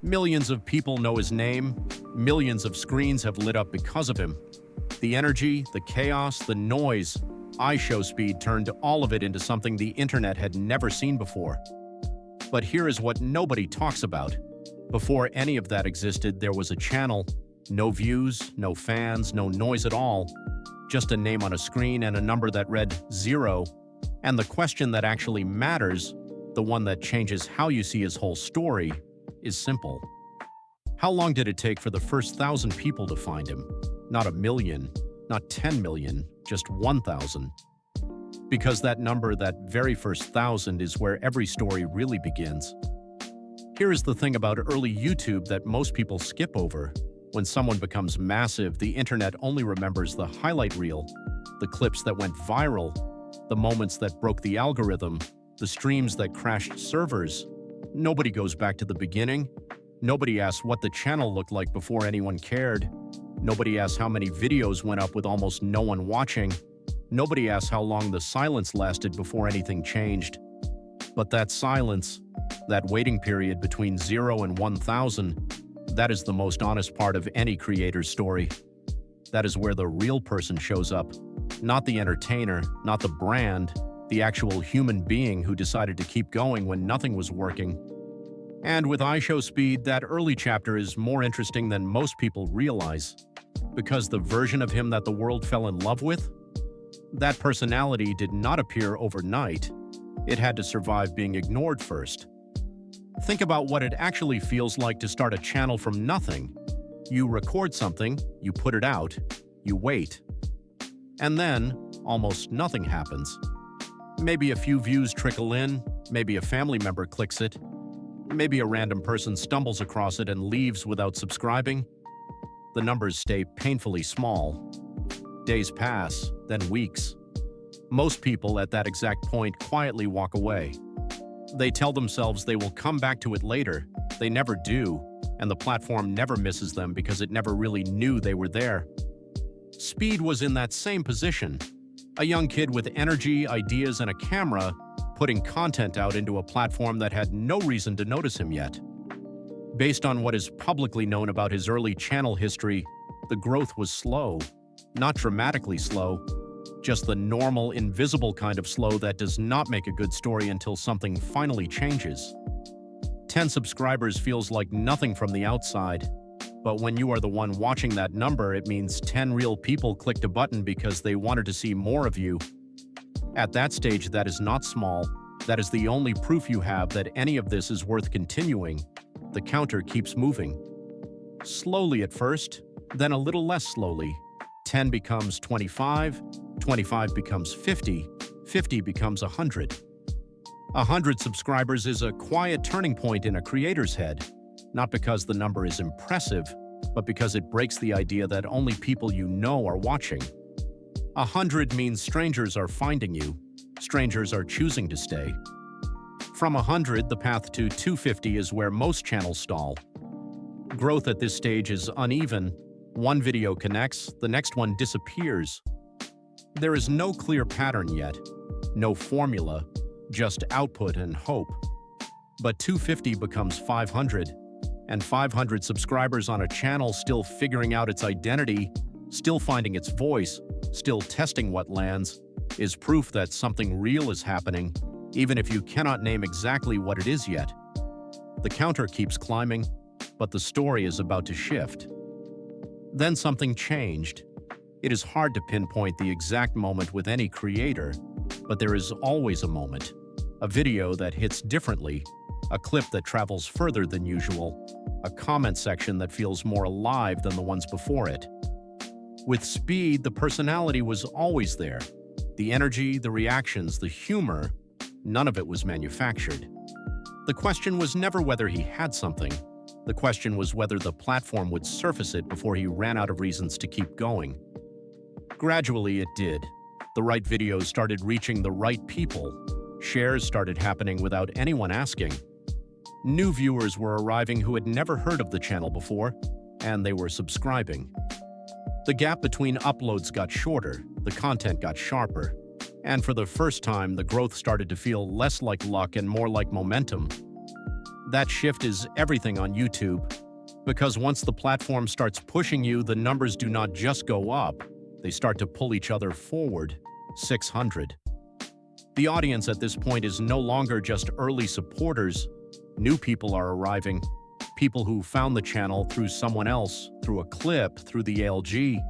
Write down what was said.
Millions of people know his name. Millions of screens have lit up because of him. The energy, the chaos, the noise, iShowSpeed turned all of it into something the internet had never seen before. But here is what nobody talks about. Before any of that existed, there was a channel. No views, no fans, no noise at all. Just a name on a screen and a number that read 0. And the question that actually matters, the one that changes how you see his whole story, is simple. How long did it take for the first 1,000 people to find him? Not 1 million, not 10 million, just 1,000. Because that number, that very first 1,000, is where every story really begins. Here is the thing about early YouTube that most people skip over. When someone becomes massive, the internet only remembers the highlight reel, the clips that went viral, the moments that broke the algorithm, the streams that crashed servers. Nobody goes back to the beginning. Nobody asks what the channel looked like before anyone cared. Nobody asks how many videos went up with almost no one watching. Nobody asks how long the silence lasted before anything changed. But that silence, that waiting period between 0 and 1,000, that is the most honest part of any creator's story. That is where the real person shows up. Not the entertainer, not the brand, the actual human being who decided to keep going when nothing was working. And with iShowSpeed, that early chapter is more interesting than most people realize. Because the version of him that the world fell in love with, that personality did not appear overnight. It had to survive being ignored first. Think about what it actually feels like to start a channel from nothing. You record something, you put it out, you wait. And then, almost nothing happens. Maybe a few views trickle in, maybe a family member clicks it, maybe a random person stumbles across it and leaves without subscribing. The numbers stay painfully small. Days pass, then weeks. Most people at that exact point quietly walk away. They tell themselves they will come back to it later. They never do, and the platform never misses them because it never really knew they were there. Speed was in that same position. A young kid with energy, ideas, and a camera putting content out into a platform that had no reason to notice him yet. Based on what is publicly known about his early channel history, the growth was slow. Not dramatically slow, just the normal, invisible kind of slow that does not make a good story until something finally changes. 10 subscribers feels like nothing from the outside, but when you are the one watching that number, it means 10 real people clicked a button because they wanted to see more of you. At that stage, that is not small. That is the only proof you have that any of this is worth continuing. The counter keeps moving. Slowly at first, then a little less slowly. 10 becomes 25, 25 becomes 50, 50 becomes 100. 100 subscribers is a quiet turning point in a creator's head, not because the number is impressive, but because it breaks the idea that only people you know are watching. 100 means strangers are finding you, strangers are choosing to stay. From 100, the path to 250 is where most channels stall. Growth at this stage is uneven. One video connects, the next one disappears. There is no clear pattern yet, no formula, just output and hope. But 250 becomes 500, and 500 subscribers on a channel still figuring out its identity, still finding its voice, still testing what lands, is proof that something real is happening, even if you cannot name exactly what it is yet. The counter keeps climbing, but the story is about to shift. Then something changed. It is hard to pinpoint the exact moment with any creator, but there is always a moment. A video that hits differently, a clip that travels further than usual, a comment section that feels more alive than the ones before it. With Speed, the personality was always there. The energy, the reactions, the humor, none of it was manufactured. The question was never whether he had something. The question was whether the platform would surface it before he ran out of reasons to keep going. Gradually, it did. The right videos started reaching the right people. Shares started happening without anyone asking. New viewers were arriving who had never heard of the channel before, and they were subscribing. The gap between uploads got shorter, the content got sharper, and for the first time, the growth started to feel less like luck and more like momentum. That shift is everything on YouTube. Because once the platform starts pushing you, the numbers do not just go up, they start to pull each other forward. 600. The audience at this point is no longer just early supporters. New people are arriving. People who found the channel through someone else, through a clip, through the ALG.